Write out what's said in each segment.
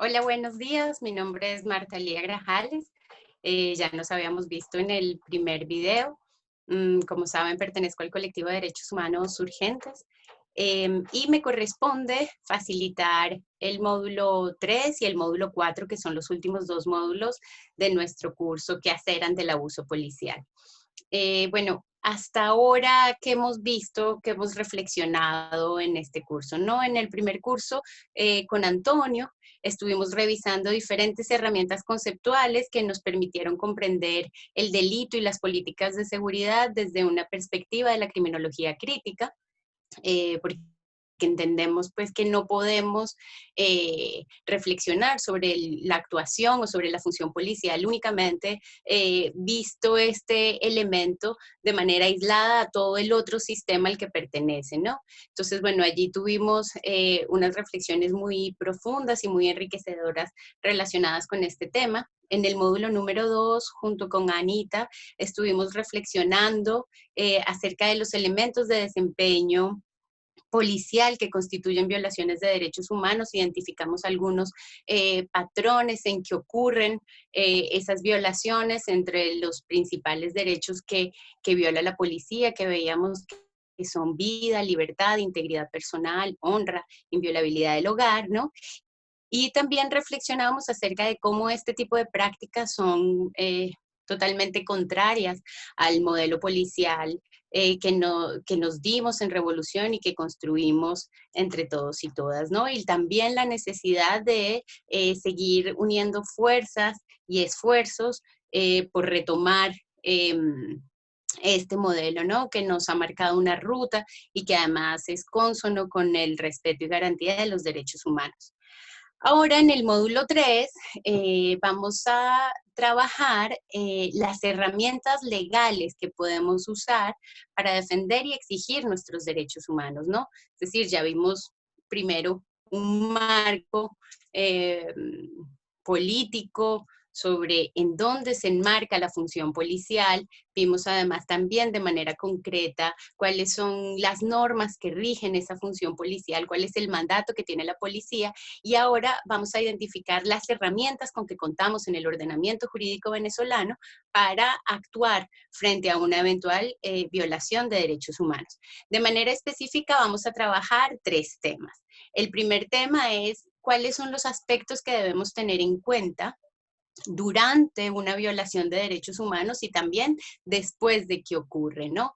Hola, buenos días. Mi nombre es Marta Lía Grajales. Ya nos habíamos visto en el primer video. Como saben, pertenezco al colectivo de Derechos Humanos Urgentes y me corresponde facilitar el módulo 3 y el módulo 4, que son los últimos dos módulos de nuestro curso ¿Qué hacer ante el abuso policial? Bueno, hasta ahora que hemos visto, que hemos reflexionado en este curso, ¿no? En el primer curso con Antonio estuvimos revisando diferentes herramientas conceptuales que nos permitieron comprender el delito y las políticas de seguridad desde una perspectiva de la criminología crítica, porque entendemos pues que no podemos reflexionar sobre la actuación o sobre la función policial únicamente visto este elemento de manera aislada a todo el otro sistema al que pertenece, ¿no? Entonces, bueno, allí tuvimos unas reflexiones muy profundas y muy enriquecedoras relacionadas con este tema. En el módulo número 2, junto con Anita, estuvimos reflexionando acerca de los elementos de desempeño policial que constituyen violaciones de derechos humanos. Identificamos algunos patrones en que ocurren esas violaciones entre los principales derechos que viola la policía, que veíamos que son vida, libertad, integridad personal, honra, inviolabilidad del hogar, ¿no? Y también reflexionábamos acerca de cómo este tipo de prácticas son totalmente contrarias al modelo policial que nos dimos en revolución y que construimos entre todos y todas, ¿no? Y también la necesidad de seguir uniendo fuerzas y esfuerzos por retomar este modelo, ¿no? Que nos ha marcado una ruta y que además es cónsono con el respeto y garantía de los derechos humanos. Ahora en el módulo 3 vamos a trabajar las herramientas legales que podemos usar para defender y exigir nuestros derechos humanos, ¿no? Es decir, ya vimos primero un marco eh, político sobre en dónde se enmarca la función policial. Vimos además también de manera concreta cuáles son las normas que rigen esa función policial, cuál es el mandato que tiene la policía, y ahora vamos a identificar las herramientas con que contamos en el ordenamiento jurídico venezolano para actuar frente a una eventual violación de derechos humanos. De manera específica vamos a trabajar tres temas. El primer tema es cuáles son los aspectos que debemos tener en cuenta durante una violación de derechos humanos y también después de que ocurre, ¿no?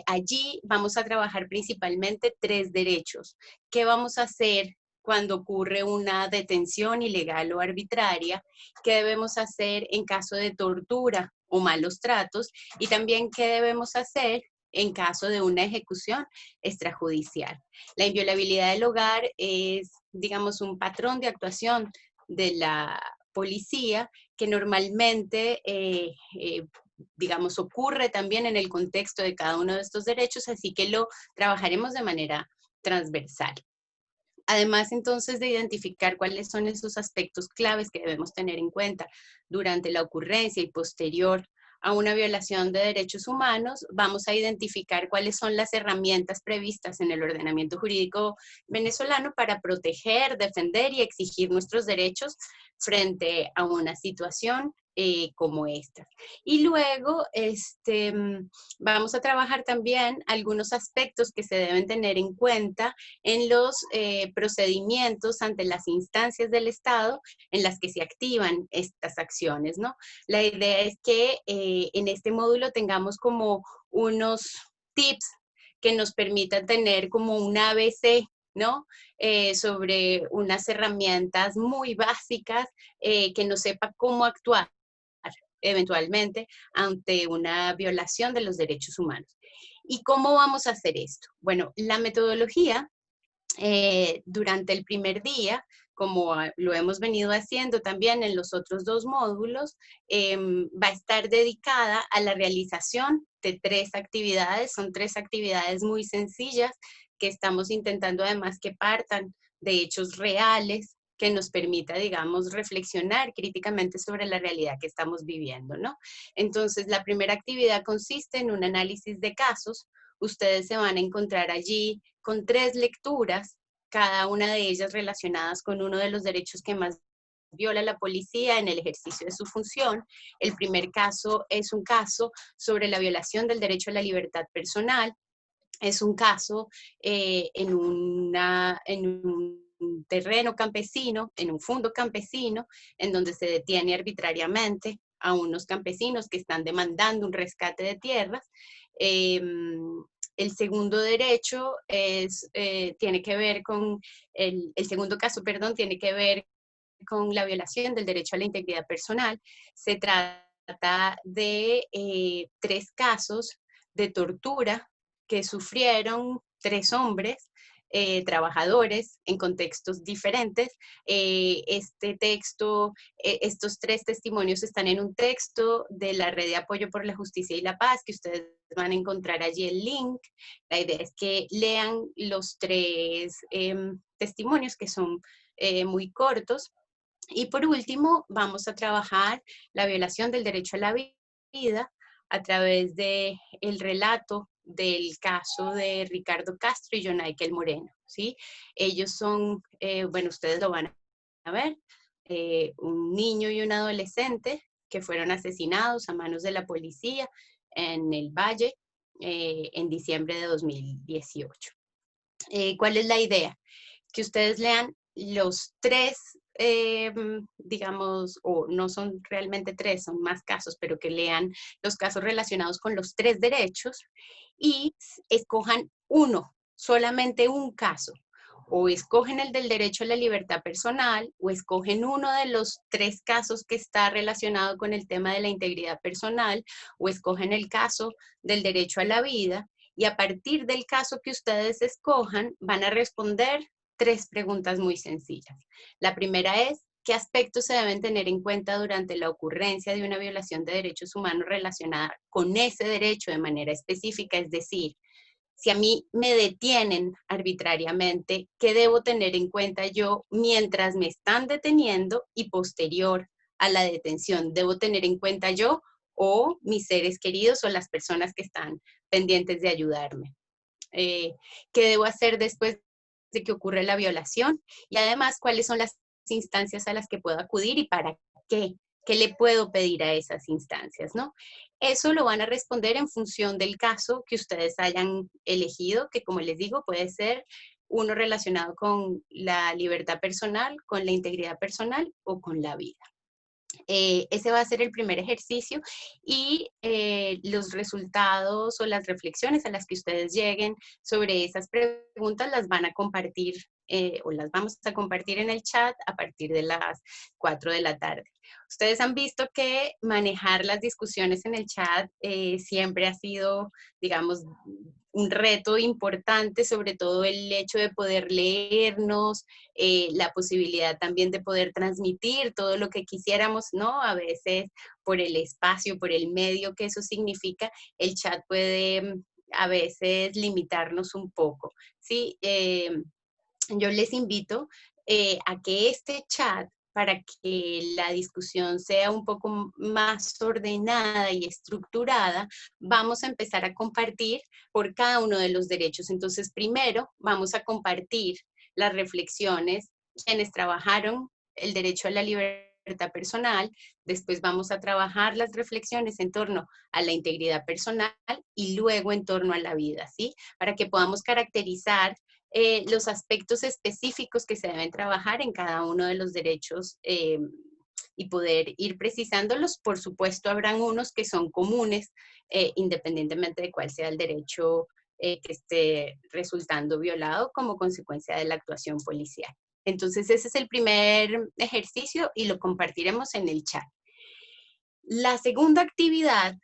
Allí vamos a trabajar principalmente tres derechos. ¿Qué vamos a hacer cuando ocurre una detención ilegal o arbitraria? ¿Qué debemos hacer en caso de tortura o malos tratos? Y también, ¿qué debemos hacer en caso de una ejecución extrajudicial? La inviolabilidad del hogar es, digamos, un patrón de actuación de la policía que normalmente, digamos, ocurre también en el contexto de cada uno de estos derechos, así que lo trabajaremos de manera transversal. Además, entonces, de identificar cuáles son esos aspectos claves que debemos tener en cuenta durante la ocurrencia y posterior a una violación de derechos humanos, vamos a identificar cuáles son las herramientas previstas en el ordenamiento jurídico venezolano para proteger, defender y exigir nuestros derechos frente a una situación como esta. Y luego vamos a trabajar también algunos aspectos que se deben tener en cuenta en los procedimientos ante las instancias del Estado en las que se activan estas acciones, ¿no? La idea es que en este módulo tengamos como unos tips que nos permitan tener como un ABC, ¿no? Sobre unas herramientas muy básicas que nos sepa cómo actuar eventualmente ante una violación de los derechos humanos. ¿Y cómo vamos a hacer esto? Bueno, la metodología durante el primer día, como lo hemos venido haciendo también en los otros dos módulos, va a estar dedicada a la realización de tres actividades. Son tres actividades muy sencillas que estamos intentando además que partan de hechos reales que nos permita, digamos, reflexionar críticamente sobre la realidad que estamos viviendo, ¿no? Entonces, la primera actividad consiste en un análisis de casos. Ustedes se van a encontrar allí con tres lecturas, cada una de ellas relacionadas con uno de los derechos que más viola la policía en el ejercicio de su función. El primer caso es un caso sobre la violación del derecho a la libertad personal. Es un caso en un terreno campesino, en un fondo campesino, en donde se detiene arbitrariamente a unos campesinos que están demandando un rescate de tierras. El segundo derecho tiene que ver con, el segundo caso, perdón, tiene que ver con la violación del derecho a la integridad personal. Se trata de 3 casos de tortura que sufrieron 3 hombres, trabajadores en contextos diferentes. Estos 3 testimonios están en un texto de la Red de Apoyo por la Justicia y la Paz, que ustedes van a encontrar allí el link. La idea es que lean los 3 testimonios, que son muy cortos. Y por último, vamos a trabajar la violación del derecho a la vida a través del relato del caso de Ricardo Castro y Jonaikel Moreno, ¿sí? Ellos son, bueno, ustedes lo van a ver, un niño y un adolescente que fueron asesinados a manos de la policía en el Valle en diciembre de 2018. ¿Cuál es la idea? Que ustedes lean los 3, digamos, o no son realmente 3, son más casos, pero que lean los casos relacionados con los 3 derechos y escojan uno, solamente un caso. O escogen el del derecho a la libertad personal, o escogen uno de los 3 casos que está relacionado con el tema de la integridad personal, o escogen el caso del derecho a la vida, y a partir del caso que ustedes escojan, van a responder 3 preguntas muy sencillas. La primera es, ¿qué aspectos se deben tener en cuenta durante la ocurrencia de una violación de derechos humanos relacionada con ese derecho de manera específica? Es decir, si a mí me detienen arbitrariamente, ¿qué debo tener en cuenta yo mientras me están deteniendo y posterior a la detención? ¿Debo tener en cuenta yo o mis seres queridos o las personas que están pendientes de ayudarme? ¿Qué debo hacer después de que ocurre la violación? Y además, ¿cuáles son las instancias a las que puedo acudir y para qué? ¿Qué le puedo pedir a esas instancias, no? Eso lo van a responder en función del caso que ustedes hayan elegido, que como les digo, puede ser uno relacionado con la libertad personal, con la integridad personal o con la vida. Ese va a ser el primer ejercicio y los resultados o las reflexiones a las que ustedes lleguen sobre esas preguntas las van a compartir o las vamos a compartir en el chat a partir de las 4 de la tarde. Ustedes han visto que manejar las discusiones en el chat siempre ha sido, digamos, un reto importante, sobre todo el hecho de poder leernos, la posibilidad también de poder transmitir todo lo que quisiéramos, ¿no? A veces por el espacio, por el medio que eso significa, el chat puede a veces limitarnos un poco, ¿sí? Yo les invito a que este chat, para que la discusión sea un poco más ordenada y estructurada, vamos a empezar a compartir por cada uno de los derechos. Entonces, primero vamos a compartir las reflexiones, quienes trabajaron el derecho a la libertad personal, después vamos a trabajar las reflexiones en torno a la integridad personal y luego en torno a la vida, ¿sí? Para que podamos caracterizar los aspectos específicos que se deben trabajar en cada uno de los derechos y poder ir precisándolos. Por supuesto, habrán unos que son comunes, independientemente de cuál sea el derecho que esté resultando violado como consecuencia de la actuación policial. Entonces, ese es el primer ejercicio y lo compartiremos en el chat. La segunda actividad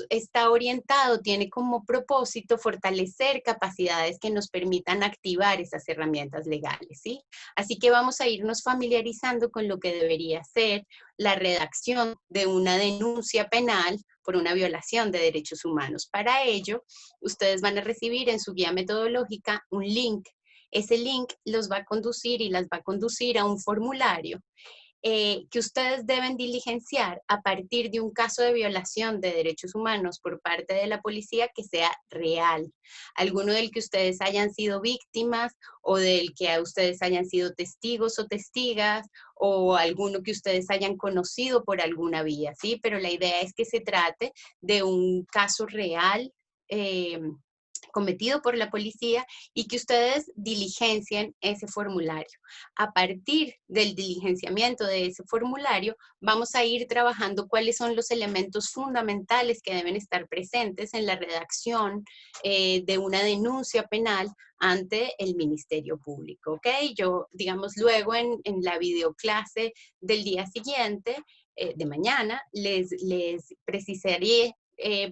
está orientado, tiene como propósito fortalecer capacidades que nos permitan activar esas herramientas legales, ¿sí? Así que vamos a irnos familiarizando con lo que debería ser la redacción de una denuncia penal por una violación de derechos humanos. Para ello, ustedes van a recibir en su guía metodológica un link. Ese link los va a conducir y las va a conducir a un formulario que ustedes deben diligenciar a partir de un caso de violación de derechos humanos por parte de la policía que sea real. Alguno del que ustedes hayan sido víctimas o del que ustedes hayan sido testigos o testigas o alguno que ustedes hayan conocido por alguna vía, ¿sí? Pero la idea es que se trate de un caso real cometido por la policía y que ustedes diligencien ese formulario. A partir del diligenciamiento de ese formulario, vamos a ir trabajando cuáles son los elementos fundamentales que deben estar presentes en la redacción de una denuncia penal ante el Ministerio Público, ¿ok? Yo, digamos, luego en la videoclase del día siguiente, de mañana, les precisaré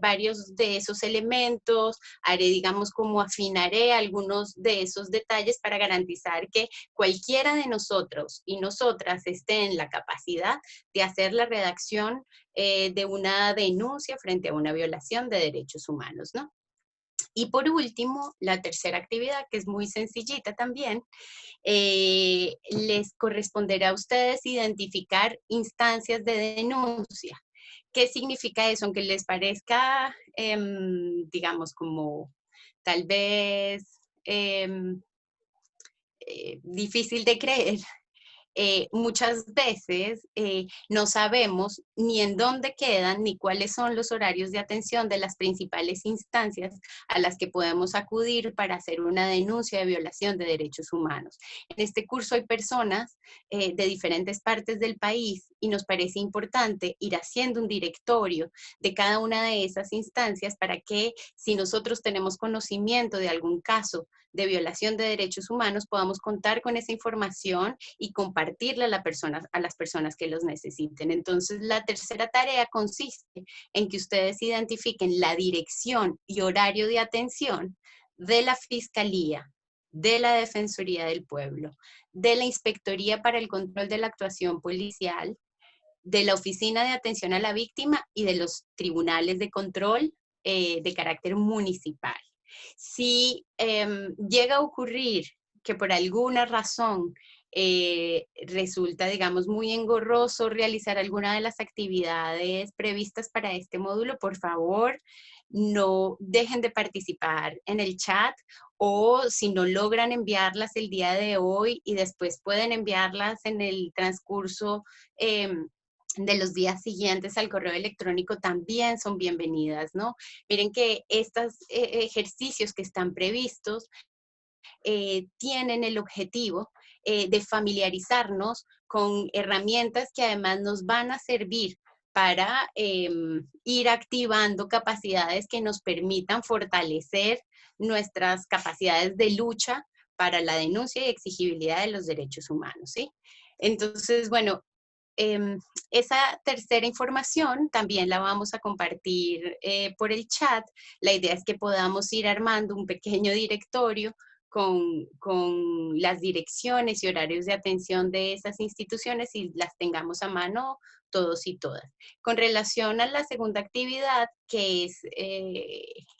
varios de esos elementos, haré, digamos, como afinaré algunos de esos detalles para garantizar que cualquiera de nosotros y nosotras esté en la capacidad de hacer la redacción de una denuncia frente a una violación de derechos humanos, ¿no? Y por último, la tercera actividad, que es muy sencillita también, les corresponderá a ustedes identificar instancias de denuncia. ¿Qué significa eso? Aunque les parezca, digamos, como tal vez difícil de creer, muchas veces no sabemos ni en dónde quedan ni cuáles son los horarios de atención de las principales instancias a las que podemos acudir para hacer una denuncia de violación de derechos humanos. En este curso hay personas de diferentes partes del país y nos parece importante ir haciendo un directorio de cada una de esas instancias para que si nosotros tenemos conocimiento de algún caso de violación de derechos humanos, podamos contar con esa información y compartirla a las personas que los necesiten. Entonces, la tercera tarea consiste en que ustedes identifiquen la dirección y horario de atención de la Fiscalía, de la Defensoría del Pueblo, de la Inspectoría para el Control de la Actuación Policial, de la Oficina de Atención a la Víctima y de los tribunales de control de carácter municipal. Si llega a ocurrir que por alguna razón resulta, digamos, muy engorroso realizar alguna de las actividades previstas para este módulo, por favor, no dejen de participar en el chat o si no logran enviarlas el día de hoy y después pueden enviarlas en el transcurso de los días siguientes al correo electrónico también son bienvenidas, ¿no? Miren que estos ejercicios que están previstos tienen el objetivo de familiarizarnos con herramientas que además nos van a servir para ir activando capacidades que nos permitan fortalecer nuestras capacidades de lucha para la denuncia y exigibilidad de los derechos humanos, ¿sí? Entonces, bueno, esa tercera información también la vamos a compartir por el chat. La idea es que podamos ir armando un pequeño directorio con las direcciones y horarios de atención de esas instituciones y las tengamos a mano todos y todas. Con relación a la segunda actividad, que es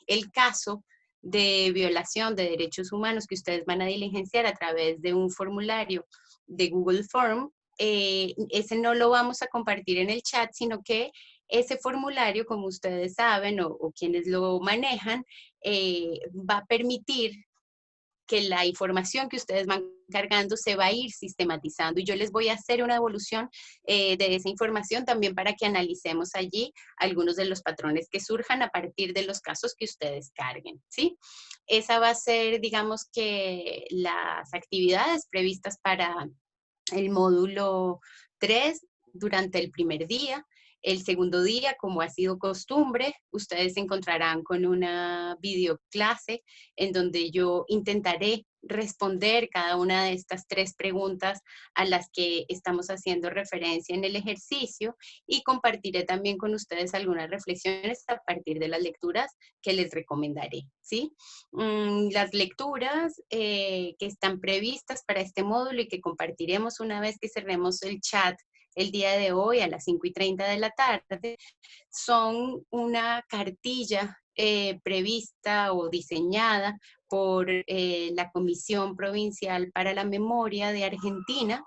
el caso de violación de derechos humanos que ustedes van a diligenciar a través de un formulario de Google Form, ese no lo vamos a compartir en el chat, sino que ese formulario, como ustedes saben o quienes lo manejan, va a permitir que la información que ustedes van cargando se va a ir sistematizando y yo les voy a hacer una evolución de esa información también para que analicemos allí algunos de los patrones que surjan a partir de los casos que ustedes carguen, ¿sí? Esa va a ser, digamos que las actividades previstas para el módulo 3 durante el primer día. El segundo día, como ha sido costumbre, ustedes se encontrarán con una videoclase en donde yo intentaré responder cada una de estas tres preguntas a las que estamos haciendo referencia en el ejercicio y compartiré también con ustedes algunas reflexiones a partir de las lecturas que les recomendaré, ¿sí? Las lecturas que están previstas para este módulo y que compartiremos una vez que cerremos el chat el día de hoy a las 5:30 de la tarde, son una cartilla prevista o diseñada por la Comisión Provincial para la Memoria de Argentina,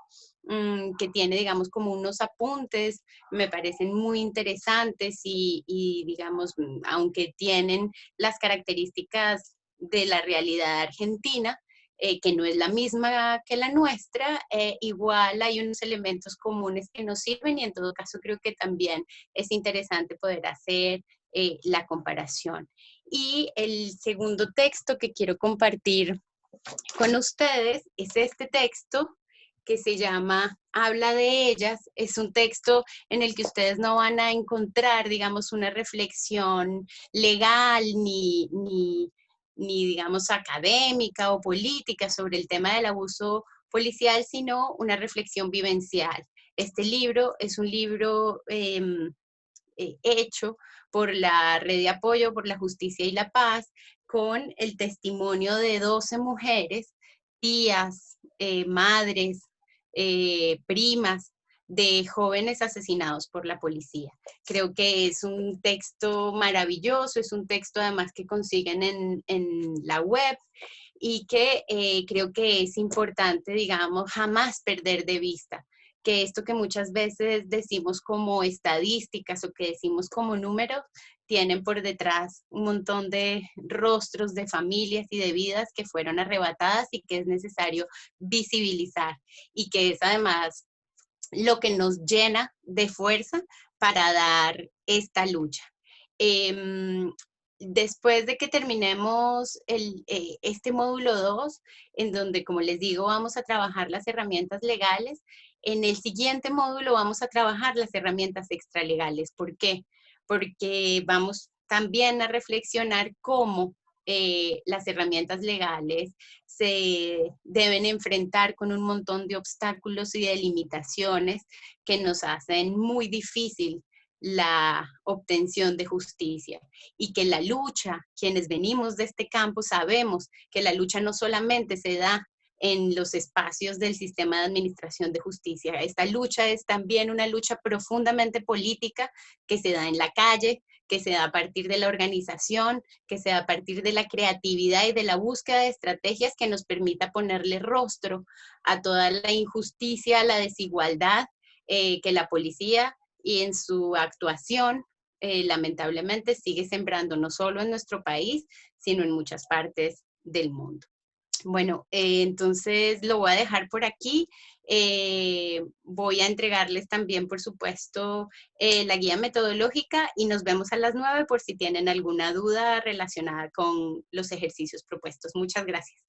que tiene, digamos, como unos apuntes, me parecen muy interesantes y digamos, aunque tienen las características de la realidad argentina, que no es la misma que la nuestra, igual hay unos elementos comunes que nos sirven y en todo caso creo que también es interesante poder hacer la comparación. Y el segundo texto que quiero compartir con ustedes es este texto que se llama Habla de ellas. Es un texto en el que ustedes no van a encontrar, digamos, una reflexión legal ni digamos, académica o política sobre el tema del abuso policial, sino una reflexión vivencial. Este libro es un libro hecho por la Red de Apoyo por la Justicia y la Paz, con el testimonio de 12 mujeres, tías, madres, primas de jóvenes asesinados por la policía. Creo que es un texto maravilloso, es un texto además que consiguen en la web y que creo que es importante, digamos, jamás perder de vista que esto que muchas veces decimos como estadísticas o que decimos como números, tienen por detrás un montón de rostros de familias y de vidas que fueron arrebatadas y que es necesario visibilizar y que es además lo que nos llena de fuerza para dar esta lucha. Después de que terminemos este módulo 2, en donde, como les digo, vamos a trabajar las herramientas legales, en el siguiente módulo vamos a trabajar las herramientas extralegales. ¿Por qué? Porque vamos también a reflexionar cómo las herramientas legales se deben enfrentar con un montón de obstáculos y de limitaciones que nos hacen muy difícil la obtención de justicia y que la lucha, quienes venimos de este campo sabemos que la lucha no solamente se da en los espacios del sistema de administración de justicia. Esta lucha es también una lucha profundamente política que se da en la calle, que se da a partir de la organización, que se da a partir de la creatividad y de la búsqueda de estrategias que nos permita ponerle rostro a toda la injusticia, la desigualdad que la policía y en su actuación lamentablemente sigue sembrando no solo en nuestro país, sino en muchas partes del mundo. Bueno, entonces lo voy a dejar por aquí. Voy a entregarles también, por supuesto, la guía metodológica y nos vemos a las 9 por si tienen alguna duda relacionada con los ejercicios propuestos. Muchas gracias.